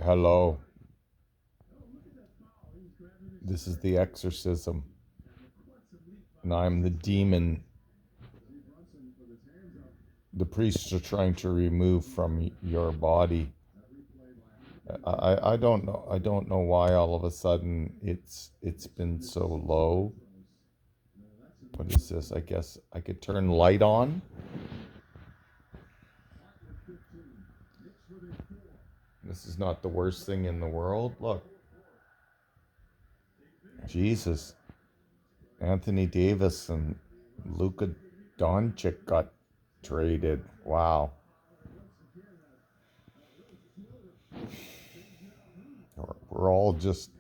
Hello, this is the exorcism, and I'm the demon the priests are trying to remove from your body. I don't know. I don't know why all of a sudden it's been so low. What is this? I guess I could turn light on. This is not the worst thing in the world. Look, Jesus, Anthony Davis and Luka Doncic got traded. Wow. We're all just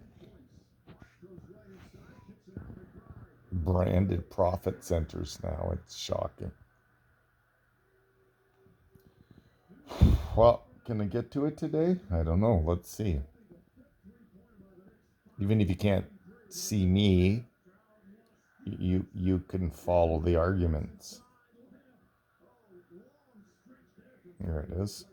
branded profit centers now. It's shocking. Well, can I get to it today? I don't know. Let's see. Even if you can't see me, you can follow the arguments. Here it is.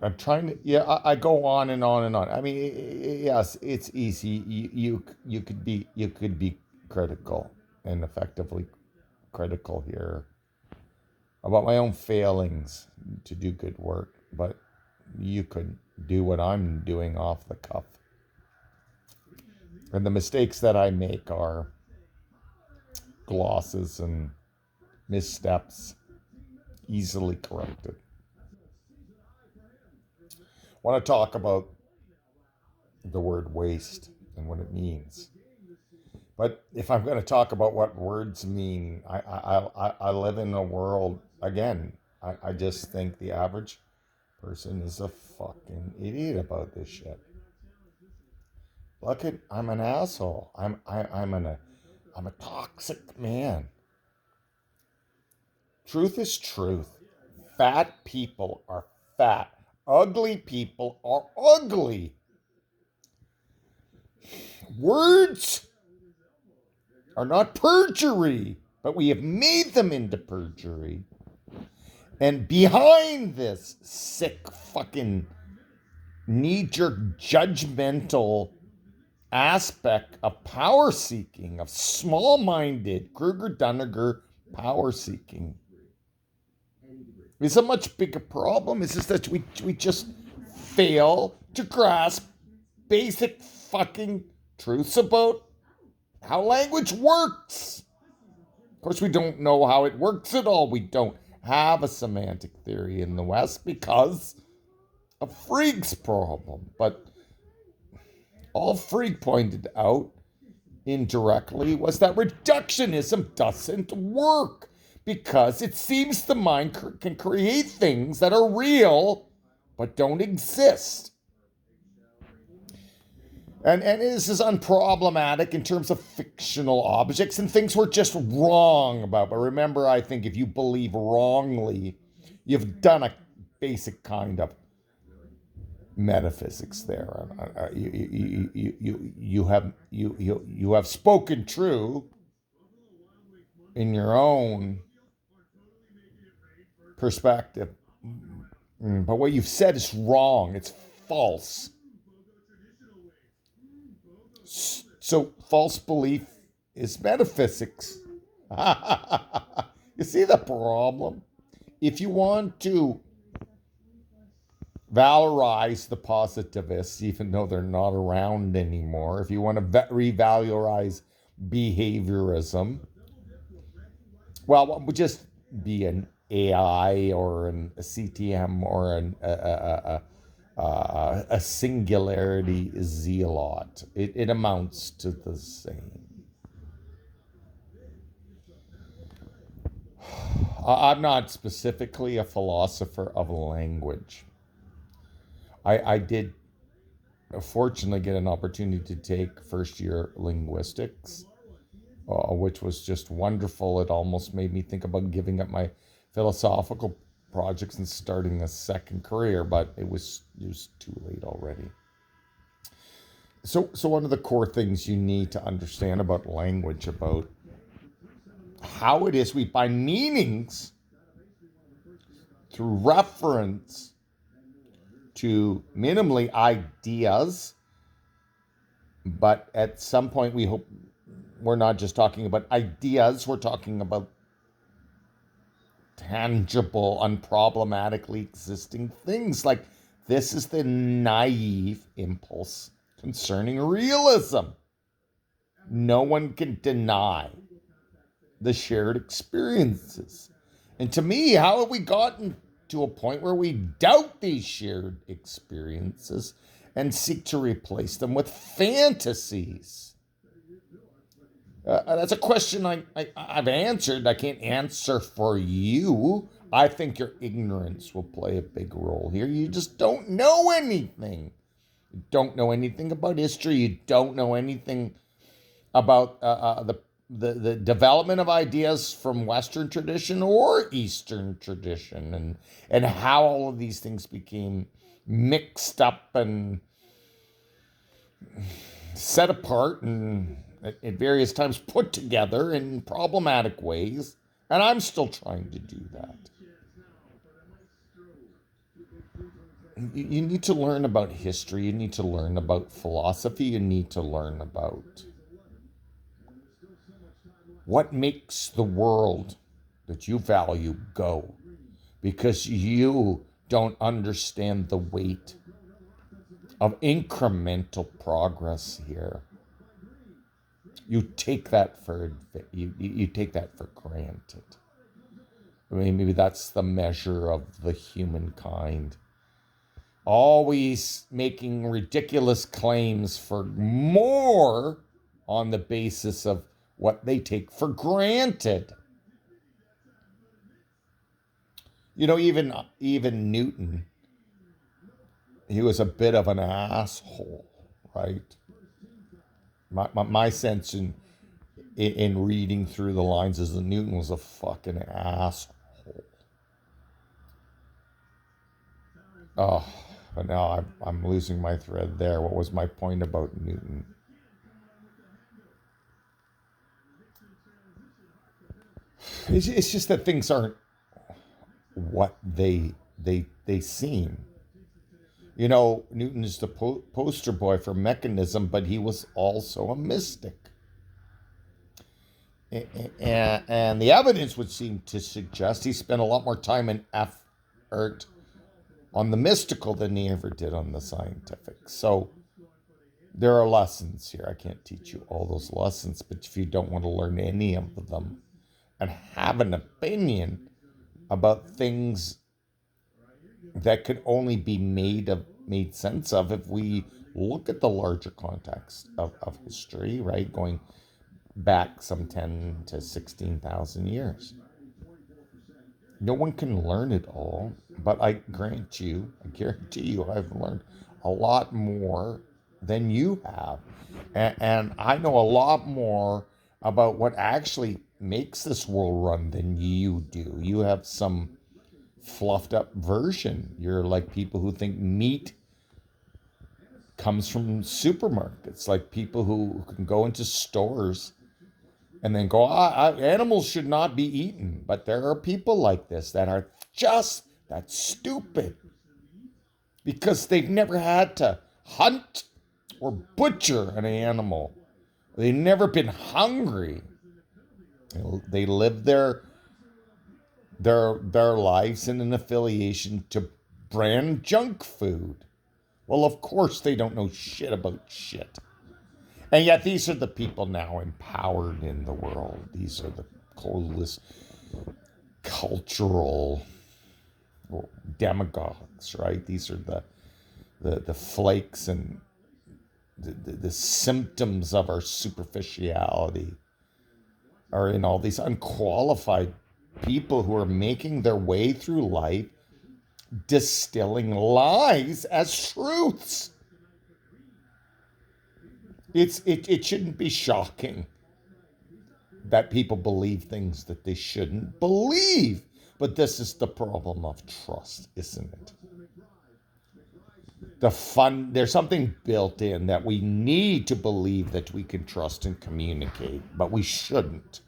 I'm trying to. Yeah, I go on and on and on. I mean, yes, it's easy. You could be critical and effectively critical here about my own failings to do good work, but you could do what I'm doing off the cuff. And the mistakes that I make are glosses and missteps, easily corrected. I want to talk about the word waste and what it means. But if I'm going to talk about what words mean, I live in a world, again, I just think the average person is a fucking idiot about this shit. Look at, I'm an asshole. I'm a toxic man. Truth is truth. Fat people are fat. Ugly people are ugly. Words are not perjury, but we have made them into perjury. And behind this sick fucking knee-jerk judgmental aspect of power seeking, of small-minded Kruger-Dunniger power seeking, is a much bigger problem. It's just that we just fail to grasp basic fucking truths about how language works. Of course, we don't know how it works at all. We don't have a semantic theory in the West because of Frege's problem. But all Frege pointed out indirectly was that reductionism doesn't work because it seems the mind can create things that are real but don't exist. And this is unproblematic in terms of fictional objects and things we're just wrong about. But remember, I think if you believe wrongly, you've done a basic kind of metaphysics there. You have spoken true in your own perspective, but what you've said is wrong. It's false. So false belief is metaphysics. You see the problem? If you want to valorize the positivists, even though they're not around anymore, if you want to revalorize behaviorism, well, it would just be an AI or a CTM or a singularity zealot. It amounts to the same. I'm not specifically a philosopher of language. I did fortunately get an opportunity to take first year linguistics, which was just wonderful. It almost made me think about giving up my philosophical projects and starting a second career, but it was too late already. So one of the core things you need to understand about language, about how it is we find meanings through reference to minimally ideas, but at some point we hope we're not just talking about ideas, we're talking about tangible, unproblematically existing things. Like, this is the naive impulse concerning realism. No one can deny the shared experiences. And to me, how have we gotten to a point where we doubt these shared experiences and seek to replace them with fantasies? That's a question I've answered. I can't answer for you. I think your ignorance will play a big role here. You just don't know anything. You don't know anything about history. You don't know anything about the development of ideas from Western tradition or Eastern tradition, and how all of these things became mixed up and set apart and at various times put together in problematic ways. And I'm still trying to do that. You need to learn about history. You need to learn about philosophy. You need to learn about what makes the world that you value go, because you don't understand the weight of incremental progress here. You take that for you take that for granted. I mean, maybe that's the measure of the humankind. Always making ridiculous claims for more on the basis of what they take for granted. You know, even Newton, he was a bit of an asshole, right? My sense in reading through the lines is that Newton was a fucking asshole. Oh, but now I'm losing my thread there. What was my point about Newton? It's just that things aren't what they seem. You know, Newton is the poster boy for mechanism, but he was also a mystic. And the evidence would seem to suggest he spent a lot more time and effort on the mystical than he ever did on the scientific. So there are lessons here. I can't teach you all those lessons, but if you don't want to learn any of them and have an opinion about things that could only be made sense of if we look at the larger context of history, right? Going back some 10 to 16,000 years. No one can learn it all, but I guarantee you, I've learned a lot more than you have. And I know a lot more about what actually makes this world run than you do. You have some fluffed up version. You're like people who think meat comes from supermarkets, like people who can go into stores and then go, animals should not be eaten. But there are people like this that are just that stupid because they've never had to hunt or butcher an animal. They've never been hungry. They live their lives in an affiliation to brand junk food. Well, of course they don't know shit about shit. And yet these are the people now empowered in the world. These are the coolest cultural demagogues, right? These are the flakes and the symptoms of our superficiality are in all these unqualified people who are making their way through life distilling lies as truths. It shouldn't be shocking that people believe things that they shouldn't believe. But this is the problem of trust, isn't it? There's something built in that we need to believe that we can trust and communicate, but we shouldn't.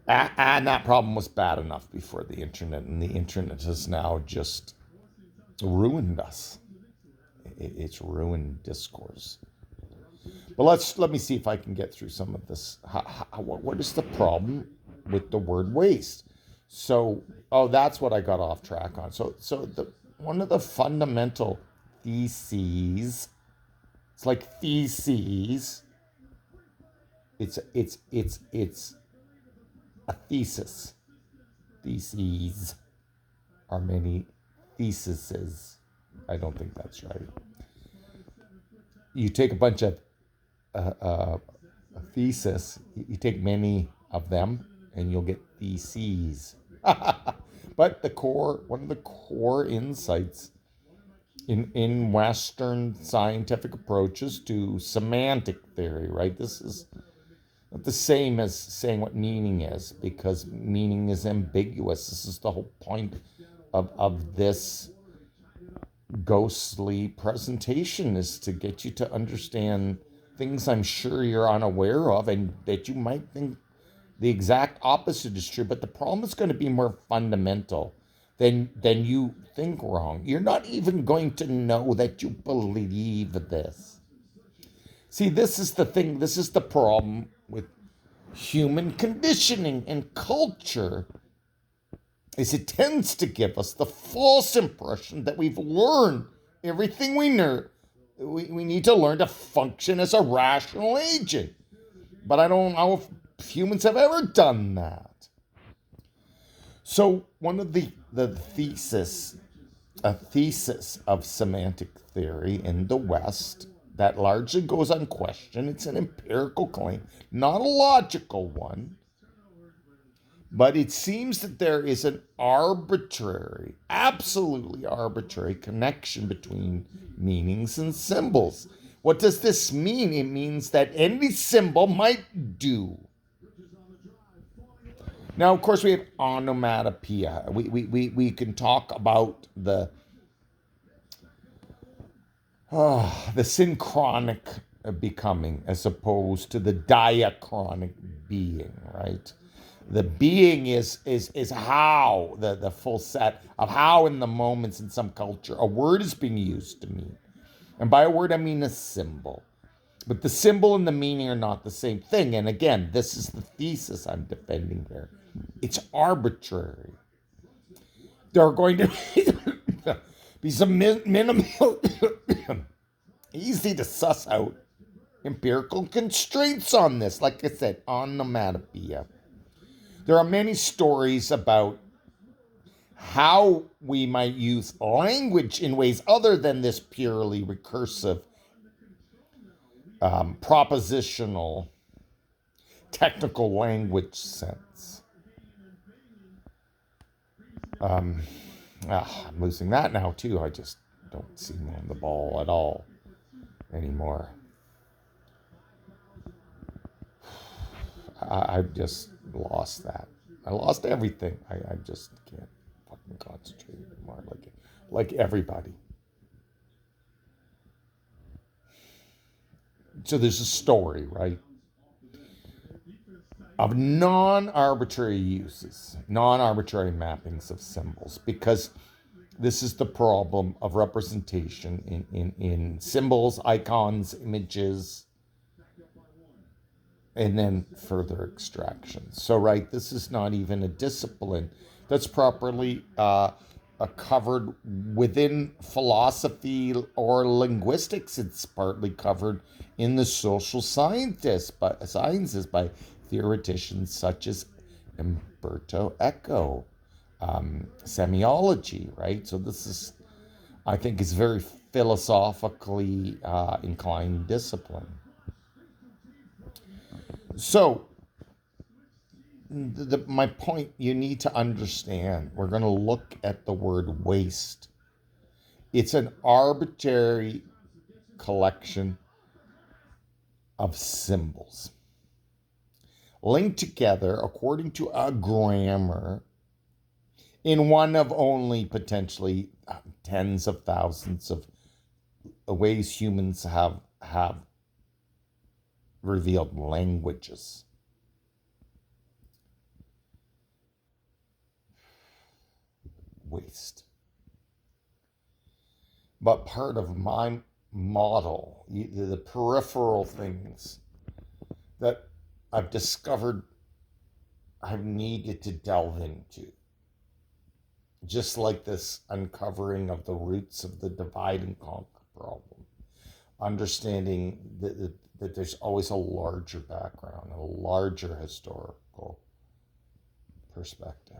And that problem was bad enough before the internet, and the internet has now just ruined us. It's ruined discourse. But let me see if I can get through some of this. What is the problem with the word waste? So, that's what I got off track on. So the one of the fundamental theses, it's like theses. It's a thesis. Theses are many theses. I don't think that's right. You take a bunch of thesis, you take many of them, and you'll get theses. But one of the core insights in Western scientific approaches to semantic theory, right? This is not the same as saying what meaning is, because meaning is ambiguous. This is the whole point of this ghostly presentation, is to get you to understand things I'm sure you're unaware of and that you might think the exact opposite is true, but the problem is going to be more fundamental than you think wrong. You're not even going to know that you believe this. See, this is the thing, this is the problem with human conditioning and culture, is it tends to give us the false impression that we've learned everything we know. We need to learn to function as a rational agent. But I don't know if humans have ever done that. So one of the a thesis of semantic theory in the West that largely goes unquestioned, it's an empirical claim, not a logical one, but it seems that there is an arbitrary, absolutely arbitrary connection between meanings and symbols. What does this mean? It means that any symbol might do. Now, of course, we have onomatopoeia. We can talk about the synchronic becoming as opposed to the diachronic being, right? The being is how the full set of how in the moments in some culture a word is being used to mean. And by a word, I mean a symbol. But the symbol and the meaning are not the same thing. And again, this is the thesis I'm defending here. It's arbitrary. There are going to be some minimal, easy to suss out empirical constraints on this. Like I said, onomatopoeia. There are many stories about how we might use language in ways other than this purely recursive, propositional, technical language sense. I'm losing that now too. I just don't seem on the ball at all anymore. I've just lost that. I lost everything. I just can't fucking concentrate anymore, like everybody. So there's a story, right, of non-arbitrary uses, non-arbitrary mappings of symbols, because this is the problem of representation in symbols, icons, images, and then further extraction. So, right, this is not even a discipline that's properly covered within philosophy or linguistics. It's partly covered in the social sciences by theoreticians such as Umberto Eco, semiology, right? So this is, I think, is very philosophically inclined discipline. So, my point, you need to understand, we're going to look at the word waste. It's an arbitrary collection of symbols linked together according to a grammar in one of only potentially tens of thousands of ways humans have revealed languages. waste. But part of my model, the peripheral things that I've discovered I've needed to delve into, just like this uncovering of the roots of the divide and conquer problem, understanding that there's always a larger background, a larger historical perspective.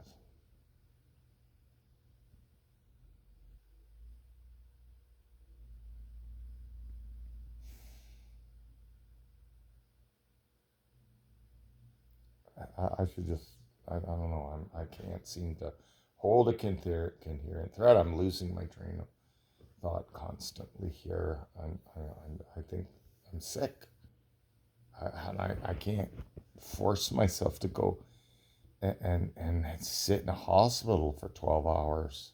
I should just, I don't know, I can't seem to hold a coherent thread. I'm losing my train of thought constantly here. I think I'm sick. I can't force myself to go and sit in a hospital for 12 hours.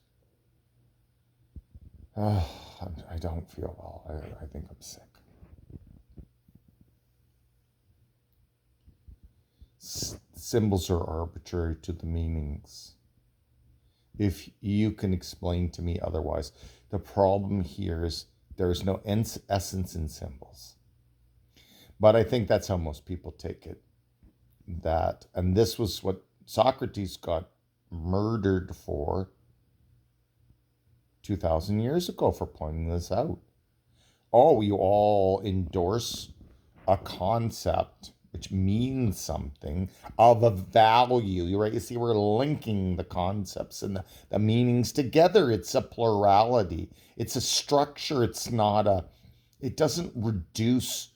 I don't feel well. I think I'm sick. Symbols are arbitrary to the meanings. If you can explain to me otherwise, the problem here is there is no essence in symbols. But I think that's how most people take it. And this was what Socrates got murdered for 2,000 years ago, for pointing this out. Oh, you all endorse a concept which means something of a value, right? You see, we're linking the concepts and the meanings together. It's a plurality. It's a structure. It doesn't reduce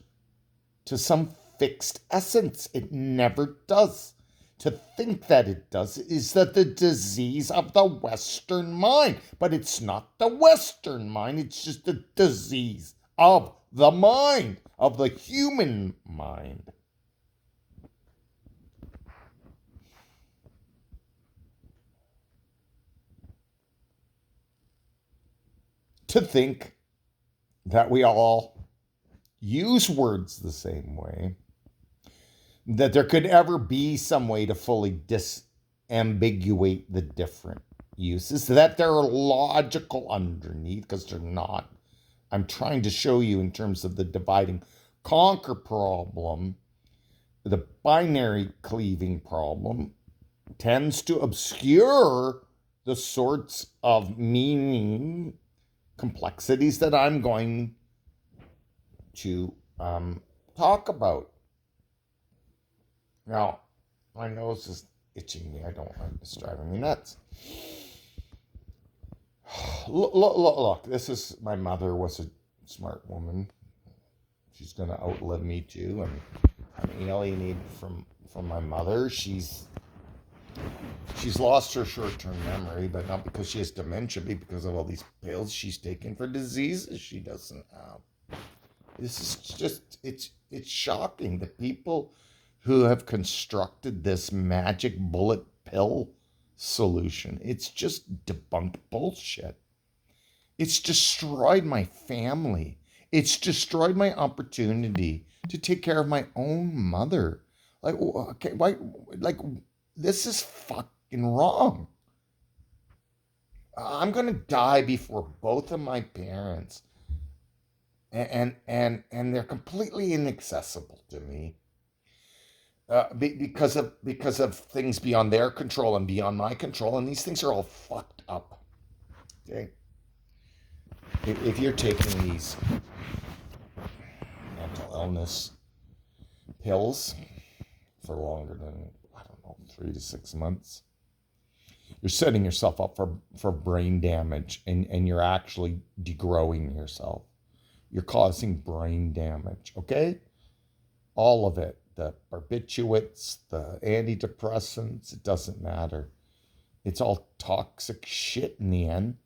to some fixed essence. It never does. To think that it does is that the disease of the Western mind. But it's not the Western mind. It's just a disease of the mind, of the human mind. To think that we all use words the same way, that there could ever be some way to fully disambiguate the different uses, that they're logical underneath, because they're not. I'm trying to show you in terms of the divide and conquer problem, the binary cleaving problem tends to obscure the sorts of meaning complexities that I'm going to talk about. Now, my nose is itching me. I don't like this, driving me nuts. Look, this is, my mother was a smart woman. She's going to outlive me too. And I'm alienated from my mother. She's lost her short-term memory, but not because she has dementia, but because of all these pills she's taken for diseases she doesn't have. This is just, it's shocking. The people who have constructed this magic bullet pill solution, it's just debunked bullshit. It's destroyed my family. It's destroyed my opportunity to take care of my own mother. Like, okay, why? Like, this is fucking wrong. I'm gonna die before both of my parents, and they're completely inaccessible to me because of things beyond their control and beyond my control, and these things are all fucked up. Okay, if you're taking these mental illness pills for longer than, I don't know, 3 to 6 months, you're setting yourself up for brain damage, and you're actually degrowing yourself. You're causing brain damage, okay? All of it. The barbiturates, the antidepressants, it doesn't matter. It's all toxic shit in the end.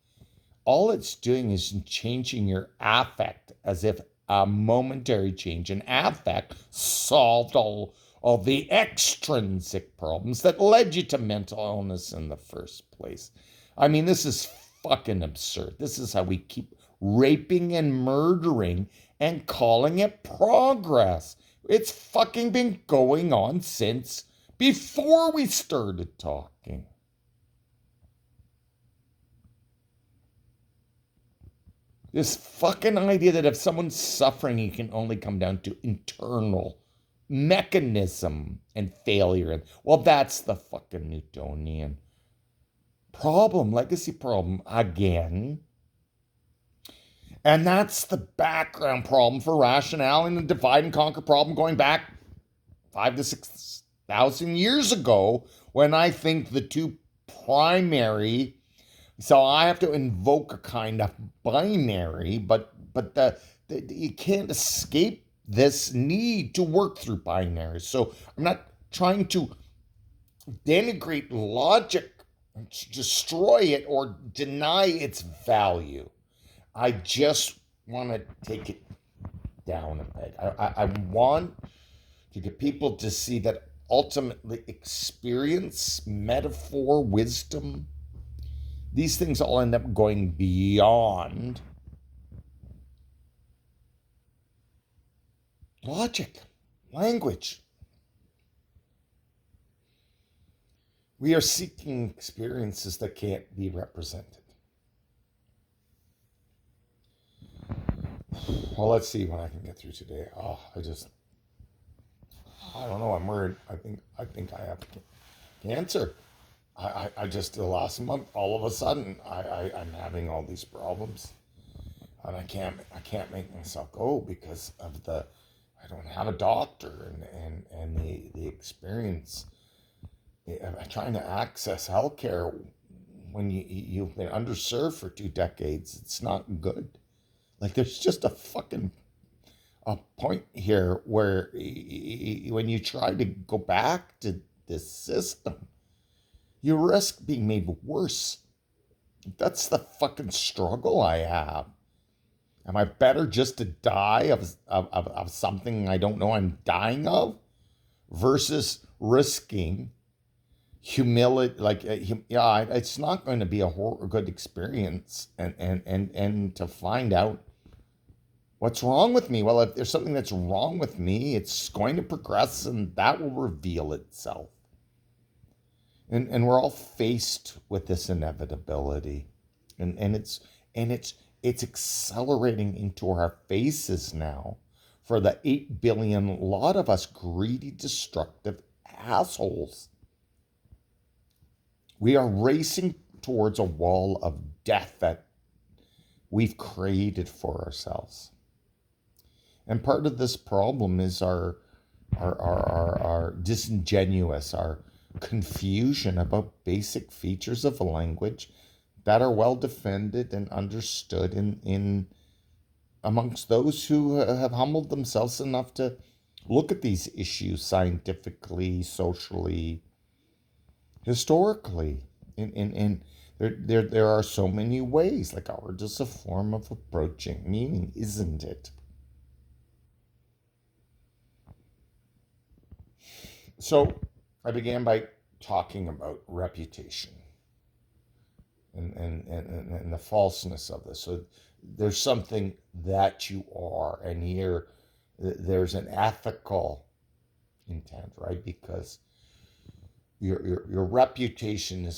All it's doing is changing your affect, as if a momentary change in affect solved all the extrinsic problems that led you to mental illness in the first place. I mean, this is fucking absurd. This is how we keep raping and murdering and calling it progress. It's fucking been going on since before we started talking. This fucking idea that if someone's suffering, it can only come down to internal mechanism and failure. Well, that's the fucking Newtonian problem, legacy problem again. And that's the background problem for rationality and the divide and conquer problem going back 5 to 6,000 years ago, when I think the two primary, so I have to invoke a kind of binary, but you can't escape this need to work through binaries. So I'm not trying to denigrate logic, destroy it, or deny its value. I just want to take it down a peg. I want to get people to see that ultimately experience, metaphor, wisdom, these things all end up going beyond logic, language. We are seeking experiences that can't be represented. Well, let's see what I can get through today. I don't know. I'm worried. I think I have cancer. I just, the last month, all of a sudden, I'm having all these problems, and I can't make myself go because of I don't have a doctor, and the experience. I'm trying to access healthcare when you've been underserved for 2 decades. It's not good. Like, there's just a point here where when you try to go back to this system, you risk being made worse. That's the fucking struggle I have. Am I better just to die of something I don't know I'm dying of, versus risking humility? Like, it's not going to be a good experience, and to find out what's wrong with me. Well, if there's something that's wrong with me, it's going to progress, and that will reveal itself. And we're all faced with this inevitability, and it's accelerating into our faces now for the 8 billion lot of us greedy, destructive assholes. We are racing towards a wall of death that we've created for ourselves. And part of this problem is our disingenuous, our confusion about basic features of a language that are well defended and understood in amongst those who have humbled themselves enough to look at these issues scientifically, socially, historically. And there are so many ways. Like, art is a form of approaching meaning, isn't it? So I began by talking about reputation and the falseness of this. So there's something that you are, and here there's an ethical intent, right? Because your reputation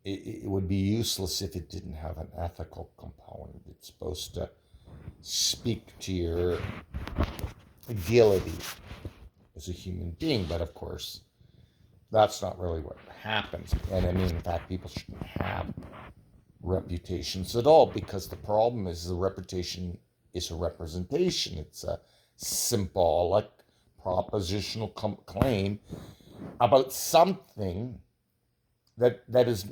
it would be useless if it didn't have an ethical component. It's supposed to speak to your ideality as a human being, but of course, that's not really what happens. And I mean, in fact, people shouldn't have reputations at all, because the problem is the reputation is a representation. It's a symbolic, propositional claim about something that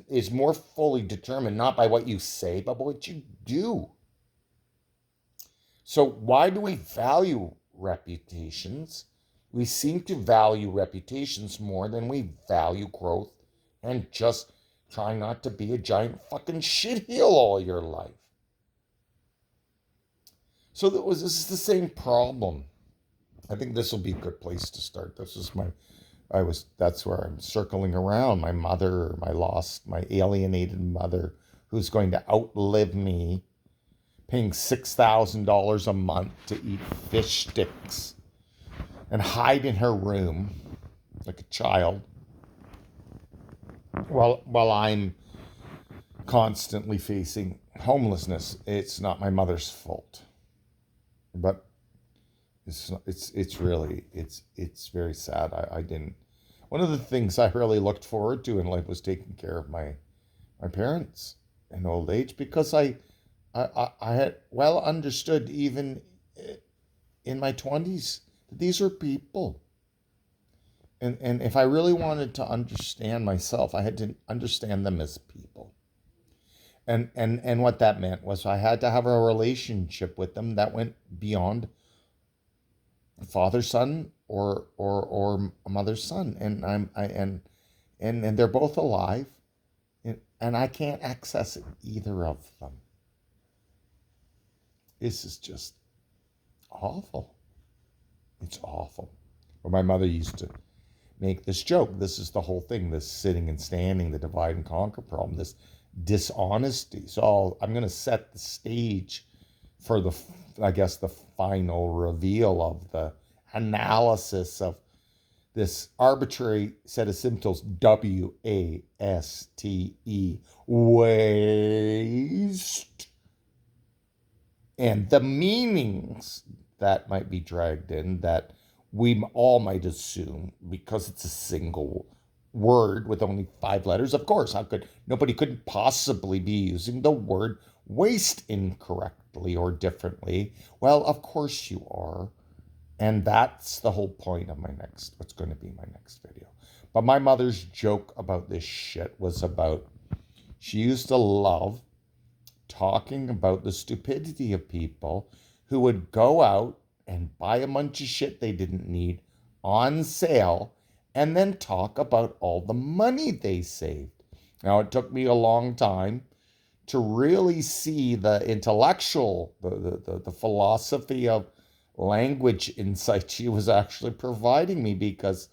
is more fully determined not by what you say, but by what you do. So why do we value reputations? We seem to value reputations more than we value growth and just trying not to be a giant fucking shitheel all your life. So this is the same problem. I think this will be a good place to start. That's where I'm circling around. My mother, my alienated mother, who's going to outlive me, paying $6,000 a month to eat fish sticks and hide in her room like a child while I'm constantly facing homelessness. It's not my mother's fault, but it's really it's very sad. I didn't. One of the things I really looked forward to in life was taking care of my parents in old age, because I had well understood, even in my 20s, that these are people. And if I really wanted to understand myself, I had to understand them as people. And what that meant was I had to have a relationship with them that went beyond father son or mother son. And they're both alive, and I can't access either of them. This is just awful. It's awful. But my mother used to make this joke. This is the whole thing, this sitting and standing, the divide and conquer problem, this dishonesty. So I'm going to set the stage for I guess, the final reveal of the analysis of this arbitrary set of symptoms, WASTE, waste, and the meanings that might be dragged in, that we all might assume, because it's a single word with only 5 letters. Of course, nobody could possibly be using the word waste incorrectly or differently. Well, of course you are. And that's the whole point of what's going to be my next video. But my mother's joke about this shit was about, she used to love talking about the stupidity of people who would go out and buy a bunch of shit they didn't need on sale, and then talk about all the money they saved. Now, it took me a long time to really see the intellectual, the philosophy of language insight she was actually providing me, because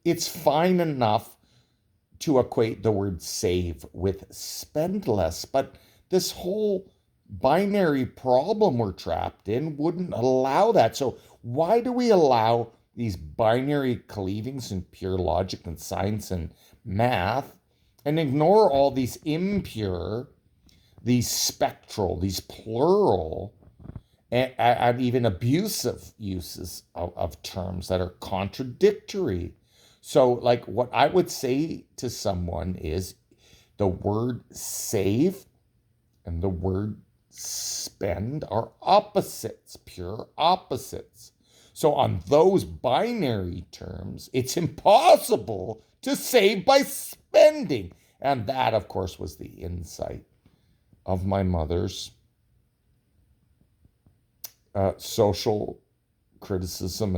it's fine enough to equate the word save with spend less, but this whole binary problem we're trapped in wouldn't allow that. So why do we allow these binary cleavings in pure logic and science and math, and ignore all these impure, these spectral, these plural, and even abusive uses of terms that are contradictory? So, like, what I would say to someone is, the word save and the word spend are opposites, pure opposites. So on those binary terms, it's impossible to save by spending. And that, of course, was the insight of my mother's social criticism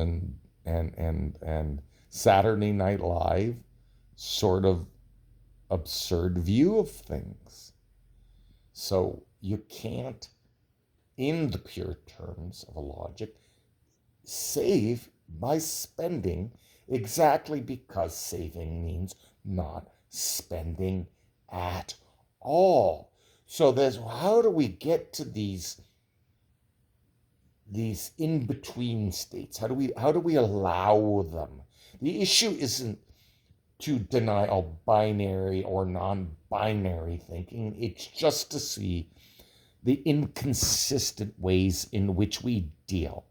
and Saturday Night Live sort of absurd view of things. So you can't, in the pure terms of a logic, save by spending, exactly because saving means not spending at all. So how do we get to these in-between states? How do we allow them? The issue isn't to deny all binary or non-binary thinking. It's just to see the inconsistent ways in which we deal.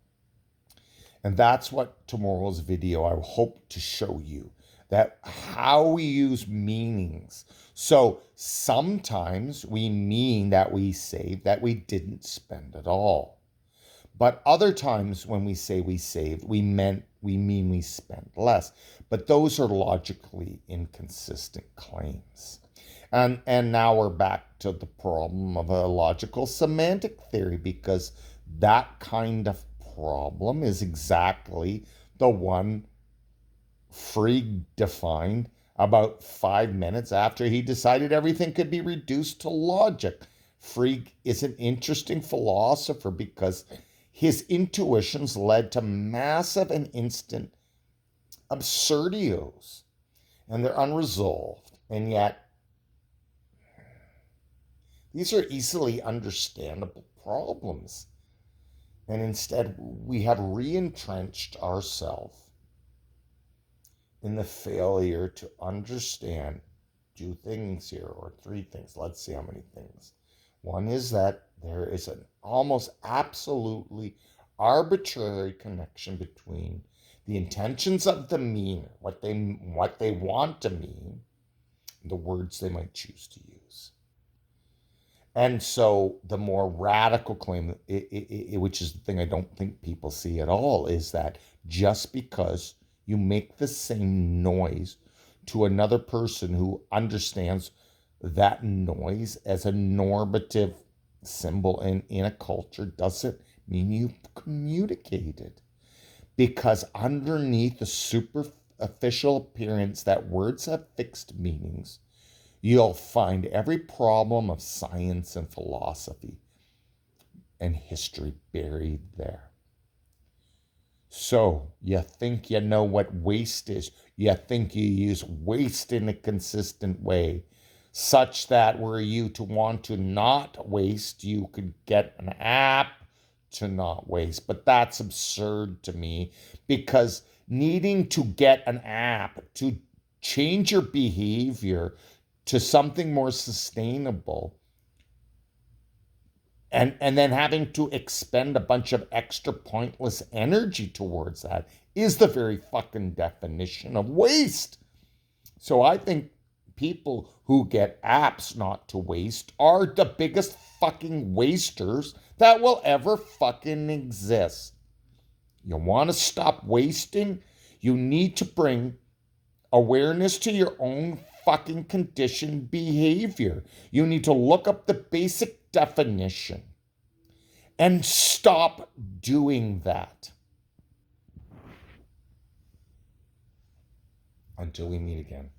And that's what tomorrow's video, I hope to show you, that how we use meanings. So sometimes we mean that we saved, that we didn't spend at all. But other times when we say we saved, we mean we spent less. But those are logically inconsistent claims. And now we're back to the problem of a logical semantic theory, because that kind of problem is exactly the one Frege defined about 5 minutes after he decided everything could be reduced to logic. Frege is an interesting philosopher because his intuitions led to massive and instant absurdios, and they're unresolved. And yet, these are easily understandable problems. And instead, we have re-entrenched ourselves in the failure to understand two things here, or three things. Let's see how many things. One is that there is an almost absolutely arbitrary connection between the intentions of the meaner, what they want to mean, the words they might choose to use. And so the more radical claim, which is the thing I don't think people see at all, is that just because you make the same noise to another person who understands that noise as a normative symbol in a culture doesn't mean you've communicated. Because underneath the superficial appearance that words have fixed meanings, you'll find every problem of science and philosophy and history buried there. So, you think you know what waste is. You think you use waste in a consistent way, such that were you to want to not waste, you could get an app to not waste. But that's absurd to me, because needing to get an app to change your behavior to something more sustainable, and then having to expend a bunch of extra pointless energy towards that is the very fucking definition of waste. So I think people who get apps not to waste are the biggest fucking wasters that will ever fucking exist. You want to stop wasting? You need to bring awareness to your own fucking conditioned behavior. You need to look up the basic definition and stop doing that. Until we meet again.